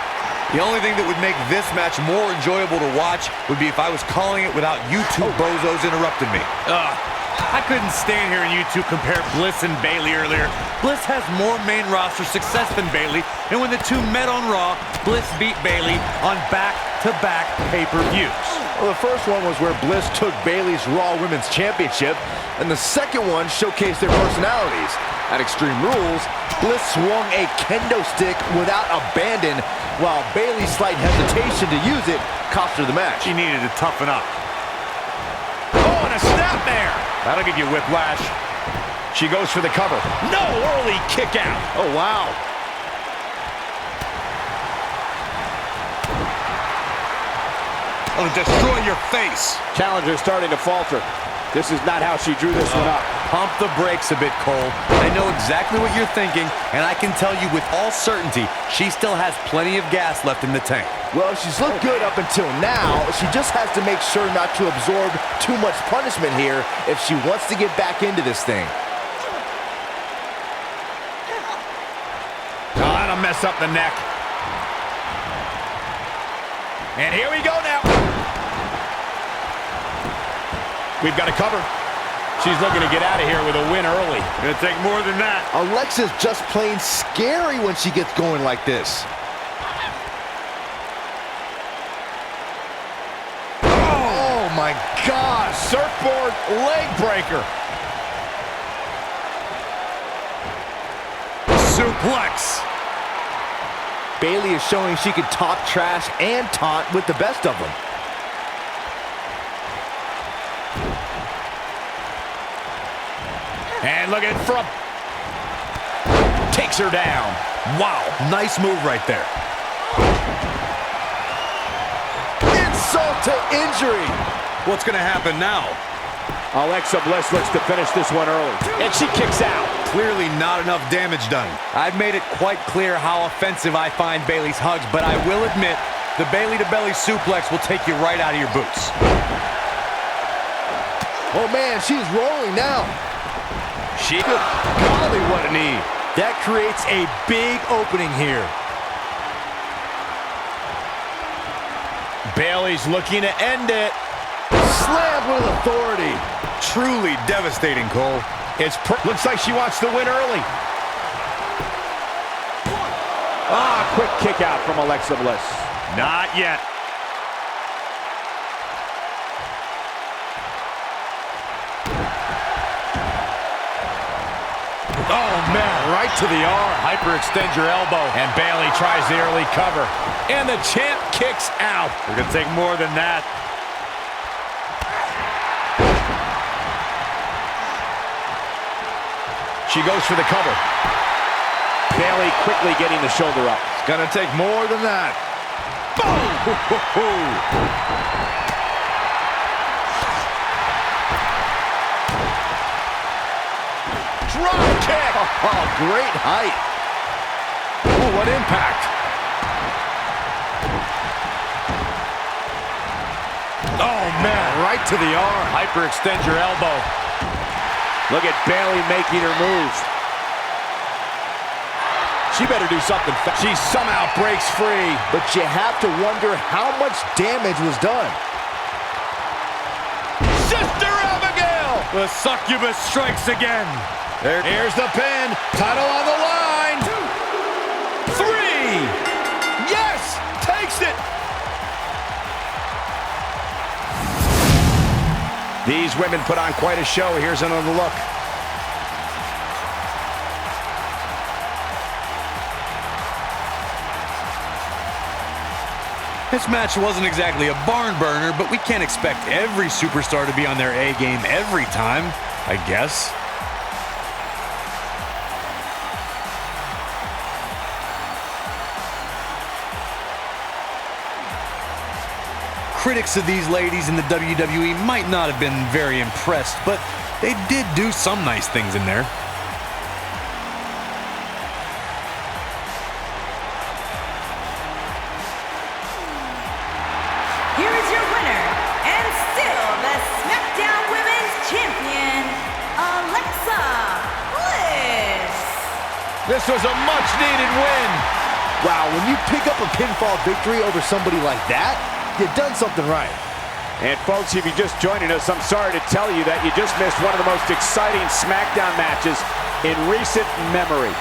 The only thing that would make this match more enjoyable to watch would be if I was calling it without you two bozos interrupting me. I couldn't stand here and you two compare Bliss and Bayley earlier. Bliss has more main roster success than Bayley, and when the two met on Raw, Bliss beat Bayley on back-to-back pay-per-views. Well, the first one was where Bliss took Bayley's Raw Women's Championship, and the second one showcased their personalities. At Extreme Rules, Bliss swung a kendo stick without abandon, while Bayley's slight hesitation to use it cost her the match. She needed to toughen up. Oh, and a snapmare! That'll give you whiplash. She goes for the cover. No, early kick out. Oh, wow. I'll destroy your face. Challenger starting to falter. This is not how she drew this one up. Pump the brakes a bit, Cole. I know exactly what you're thinking, and I can tell you with all certainty, she still has plenty of gas left in the tank. Well, she's looked good up until now. She just has to make sure not to absorb too much punishment here if she wants to get back into this thing. Oh, that'll mess up the neck. And here we go now. We've got a cover. She's looking to get out of here with a win early. Gonna take more than that. Alexa's just plain scary when she gets going like this. Oh my God, surfboard leg breaker. Suplex. Bayley is showing she can talk trash and taunt with the best of them. And look at it from. Takes her down. Wow, nice move right there. Insult to injury. What's gonna happen now? Alexa Bliss looks to finish this one early. And she kicks out. Clearly not enough damage done. I've made it quite clear how offensive I find Bayley's hugs, but I will admit, the Bayley-to-belly suplex will take you right out of your boots. Oh man, she's rolling now. Golly, what a knee. That creates a big opening here. Bayley's looking to end it. Slammed with authority. Truly devastating, Cole. Looks like she wants to win early. Quick kick out from Alexa Bliss. Not yet. Oh, man, right to the arm. Hyperextend your elbow. And Bayley tries the early cover. And the champ kicks out. We're gonna take more than that. She goes for the cover. Bayley quickly getting the shoulder up. It's gonna take more than that. Boom! Drop kick! Oh, great height. Ooh, what impact. Oh, man, right to the arm. Hyperextend your elbow. Look at Bayley making her move. She better do something fast. She somehow breaks free. But you have to wonder how much damage was done. Sister Abigail! The succubus strikes again. Here's the pin. Title on the line. 3. Yes! Takes it. These women put on quite a show. Here's another look. This match wasn't exactly a barn burner, but we can't expect every superstar to be on their A game every time, I guess. Critics of these ladies in the WWE might not have been very impressed, but they did do some nice things in there. Here is your winner, and still the SmackDown Women's Champion, Alexa Bliss. This was a much-needed win. Wow, when you pick up a pinfall victory over somebody like that, you've done something right. And folks, if you're just joining us, I'm sorry to tell you that you just missed one of the most exciting SmackDown matches in recent memory.